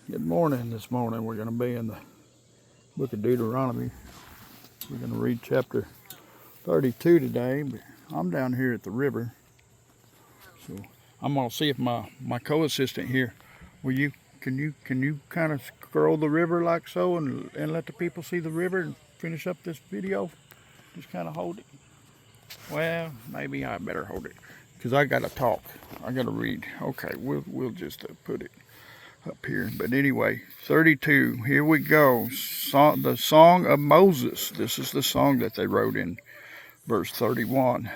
Good morning. This morning we're going to be in the book of Deuteronomy. We're going to read chapter 32 today, but I'm down here at the river. So I'm going to see if my co-assistant here, can you kind of scroll the river like so and let the people see the river and finish up this video? Just kind of hold it. Well, maybe I better hold it because I got to talk. I got to read. Okay, we'll just put it up here. But anyway, 32, here we go. The Song of Moses. This is the song that they wrote in verse 31.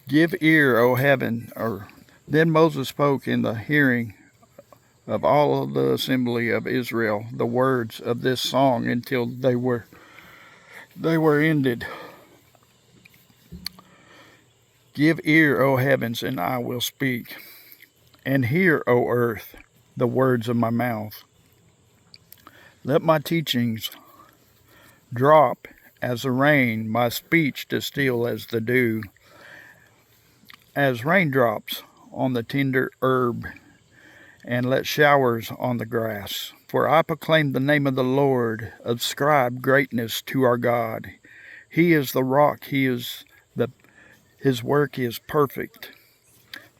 Give ear, O heaven. Then Moses spoke in the hearing of all of the assembly of Israel the words of this song until they were ended. Give ear, O heavens, and I will speak. And hear, O earth, the words of my mouth. Let my teachings drop as the rain, my speech distill as the dew, as raindrops on the tender herb, and let showers on the grass. For I proclaim the name of the Lord, ascribe greatness to our God. He is the rock, his work is perfect,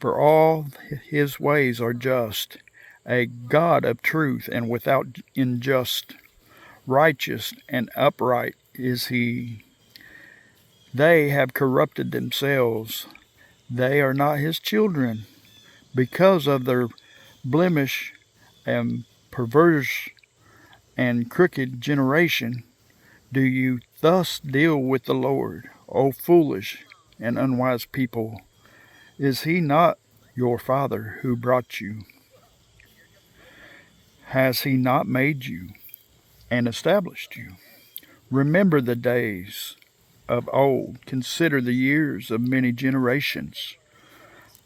for all his ways are just, a God of truth and without injustice. Righteous and upright is he. They have corrupted themselves. They are not his children. Because of their blemish and perverse and crooked generation, do you thus deal with the Lord, O foolish and unwise people? Is he not your father who brought you? Has he not made you and established you? Remember the days of old. Consider the years of many generations.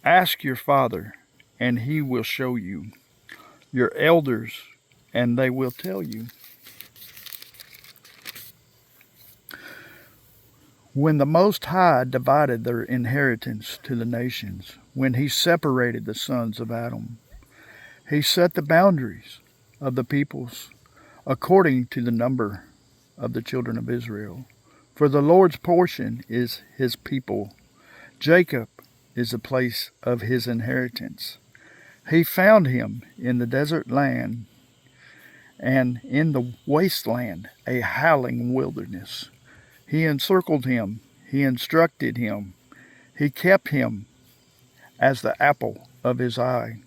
Ask your father, and he will show you. Your elders, and they will tell you. When the Most High divided their inheritance to the nations, when he separated the sons of Adam, he set the boundaries of the peoples according to the number of the children of Israel. For the Lord's portion is his people. Jacob is the place of his inheritance. He found him in the desert land and in the wasteland, a howling wilderness. He encircled him. He instructed him. He kept him as the apple of his eye.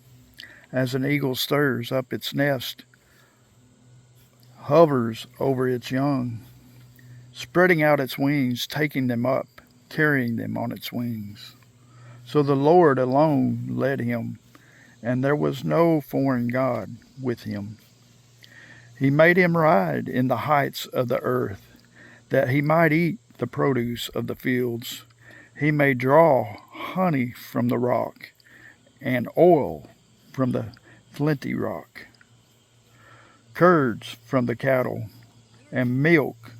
As an eagle stirs up its nest, hovers over its young, spreading out its wings, taking them up, carrying them on its wings. So the Lord alone led him, and there was no foreign god with him. He made him ride in the heights of the earth, that he might eat the produce of the fields. He may draw honey from the rock, and oil from the flinty rock, curds from the cattle, and milk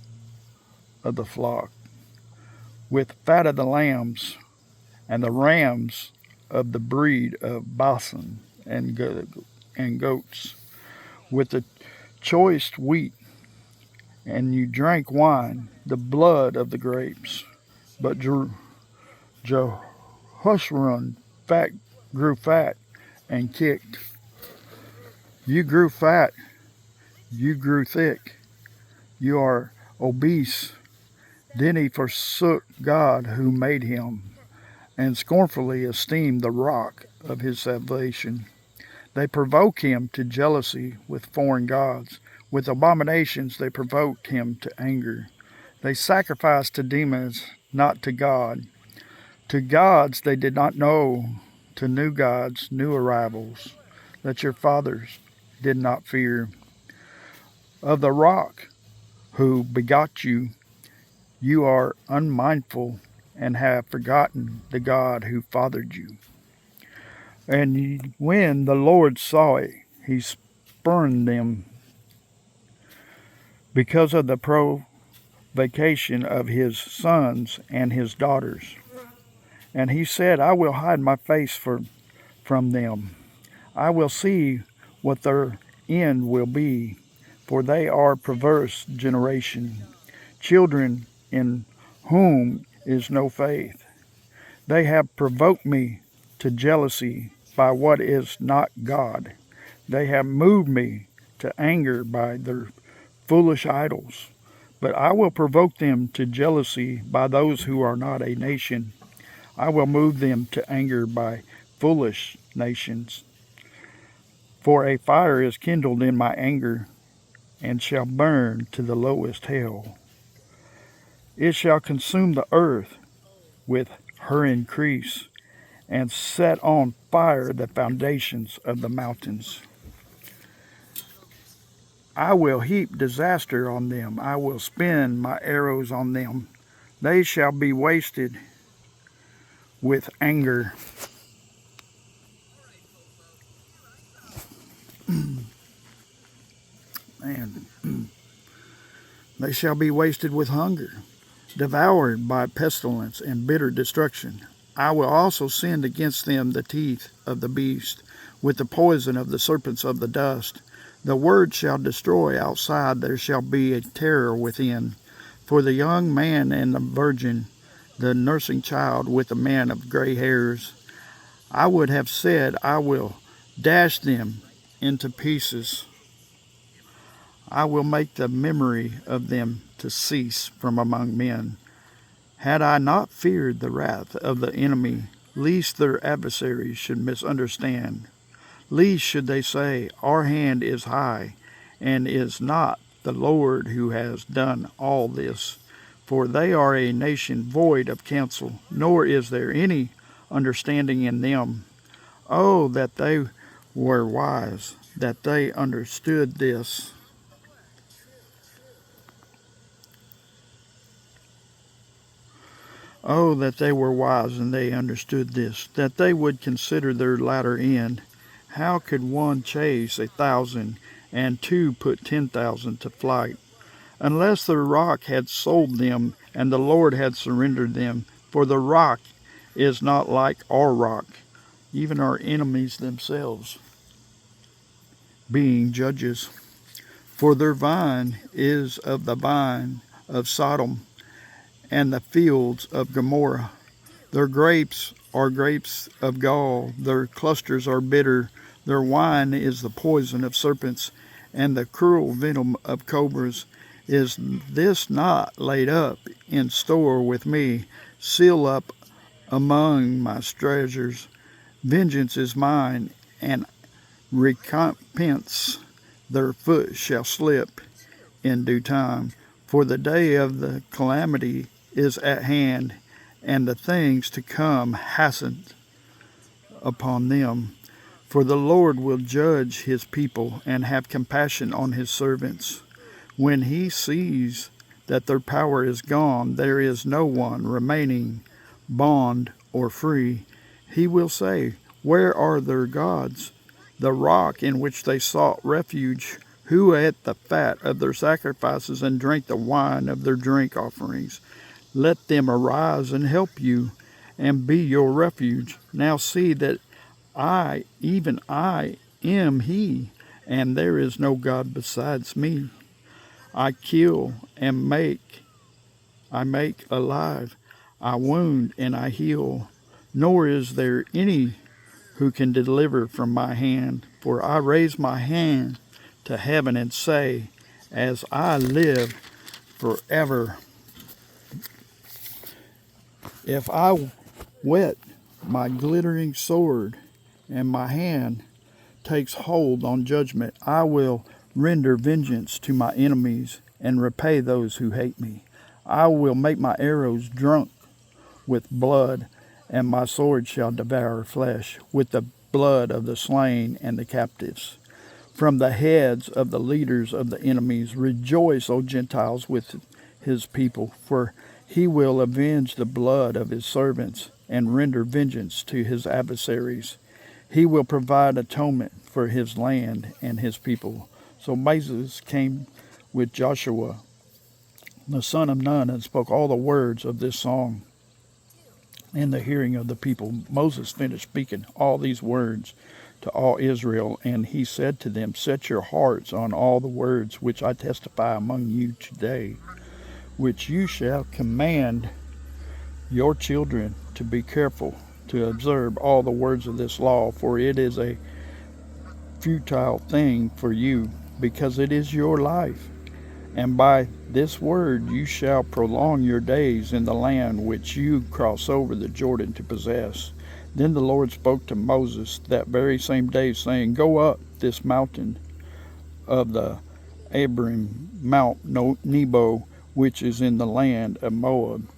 of the flock, with fat of the lambs, and the rams of the breed of Basan and goats, with the choice wheat, and you drank wine, the blood of the grapes. But Jehoshaphat grew fat and kicked. You grew fat, you grew thick, you are obese. Then he forsook God who made him, and scornfully esteemed the rock of his salvation. They provoke him to jealousy with foreign gods. With abominations they provoked him to anger. They sacrificed to demons, not to God. To gods they did not know, to new gods, new arrivals, that your fathers did not fear. Of the rock who begot you, you are unmindful and have forgotten the God who fathered you. And when the Lord saw it, he spurned them because of the provocation of his sons and his daughters. And he said, I will hide my face from them. I will see what their end will be, for they are perverse generation, children in whom is no faith. They have provoked me to jealousy by what is not God. They have moved me to anger by their foolish idols. But I will provoke them to jealousy by those who are not a nation. I will move them to anger by foolish nations. For a fire is kindled in my anger, and shall burn to the lowest hell. It shall consume the earth with her increase, and set on fire the foundations of the mountains. I will heap disaster on them. I will spin my arrows on them. They shall be wasted with anger. And they shall be wasted with hunger, devoured by pestilence and bitter destruction. I will also send against them the teeth of the beast, with the poison of the serpents of the dust. The word shall destroy outside, there shall be a terror within. For the young man and the virgin, the nursing child with the man of gray hairs, I would have said, I will dash them into pieces. I will make the memory of them to cease from among men. Had I not feared the wrath of the enemy, lest their adversaries should misunderstand, lest should they say, our hand is high, and is not the Lord who has done all this. For they are a nation void of counsel, nor is there any understanding in them. Oh, that they were wise, that they understood this. Oh, that they were wise and they understood this, that they would consider their latter end. How could one chase 1,000 and two put 10,000 to flight? Unless the rock had sold them and the Lord had surrendered them. For the rock is not like our rock, even our enemies themselves being judges. For their vine is of the vine of Sodom, and the fields of Gomorrah. Their grapes are grapes of gall, their clusters are bitter, their wine is the poison of serpents, and the cruel venom of cobras. Is this not laid up in store with me, sealed up among my treasures? Vengeance is mine, and recompense their foot shall slip in due time. For the day of the calamity is at hand, and the things to come hasten upon them. For the Lord will judge his people and have compassion on his servants. When he sees that their power is gone, there is no one remaining, bond or free. He will say, where are their gods, the rock in which they sought refuge, who ate the fat of their sacrifices and drank the wine of their drink offerings? Let them arise and help you, and be your refuge. Now see that I, even I, am he, and there is no God besides me. I kill and I make alive, I wound and I heal, nor is there any who can deliver from my hand. For I raise my hand to heaven and say, as I live forever, if I whet my glittering sword and my hand takes hold on judgment, I will render vengeance to my enemies and repay those who hate me. I will make my arrows drunk with blood, and my sword shall devour flesh with the blood of the slain and the captives. From the heads of the leaders of the enemies, rejoice, O Gentiles, with his people, for he will avenge the blood of his servants and render vengeance to his adversaries. He will provide atonement for his land and his people. So Moses came with Joshua, the son of Nun, and spoke all the words of this song in the hearing of the people. Moses finished speaking all these words to all Israel. And he said to them, set your hearts on all the words which I testify among you today, which you shall command your children to be careful to observe all the words of this law, for it is a futile thing for you, because it is your life. And by this word you shall prolong your days in the land which you cross over the Jordan to possess. Then the Lord spoke to Moses that very same day, saying, go up this mountain of the Abiram, Mount Nebo, which is in the land of Moab,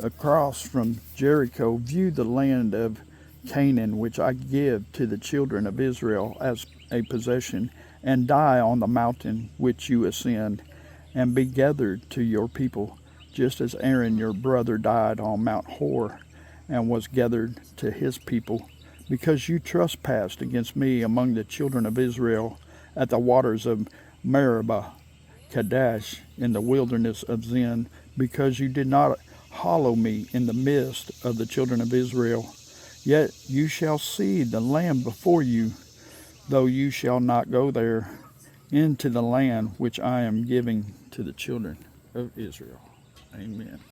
across from Jericho. View the land of Canaan, which I give to the children of Israel as a possession, and die on the mountain which you ascend, and be gathered to your people, just as Aaron your brother died on Mount Hor, and was gathered to his people, because you trespassed against me among the children of Israel at the waters of Meribah, Kadesh, in the wilderness of Zin, because you did not hallow me in the midst of the children of Israel. Yet you shall see the land before you, though you shall not go there, into the land which I am giving to the children of Israel. Amen.